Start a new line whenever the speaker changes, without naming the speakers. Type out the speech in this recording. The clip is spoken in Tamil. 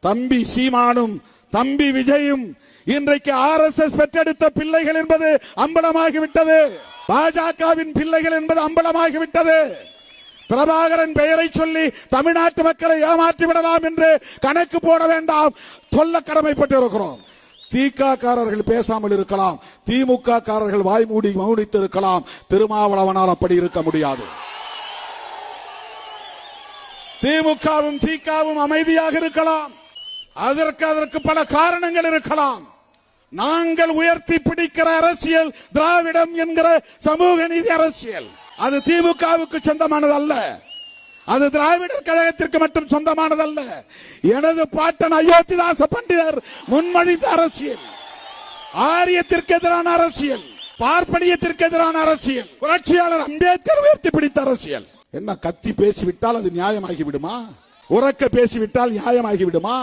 தம்பி சீமானும் தம்பி விஜயும் இன்றைக்கு RSS பெற்றெடுத்த பிள்ளைகள் என்பது அம்பலமாகிவிட்டது. பாஜகவின் பிள்ளைகள் என்பது அம்பலமாகிவிட்டது. பிரபாகரன் பெயரை சொல்லி தமிழ்நாட்டு மக்களை ஏமாற்றி விடலாம் என்று கணக்கு போட வேண்டாம், சொல்ல கடமைப்பட்டு இருக்கிறோம். திகாரர்கள் பேசாமல் இருக்கலாம், திமுக காரர்கள் வாய்மூடி மௌனித்து இருக்கலாம். திருமாவளவனால் அப்படி இருக்க முடியாது. திமுகவும் திகாவும் அமைதியாக இருக்கலாம். அதற்கு பல காரணங்கள் இருக்கலாம். நாங்கள் உயர்த்தி பிடிக்கிற அரசியல் திராவிடம் என்கிற சமூக நீதி அரசியல். அது திமுகவுக்கு சொந்தமானது அல்ல, அது திராவிடர் கழகத்திற்கு மட்டும் சொந்தமானதல்ல. எனது பாட்டன் அயோத்திதாச பண்டிதர் முன்மொழிந்த அரசியல், ஆரியத்திற்கு எதிரான அரசியல், பார்ப்பனியத்திற்கு எதிரான அரசியல், புரட்சியாளர் அம்பேத்கர் உயர்த்தி பிடித்த அரசியல். என்ன கத்தி பேசிவிட்டால் அது நியாயமாகி விடுமா? உறக்க பேசிவிட்டால் நியாயமாகி விடுமா?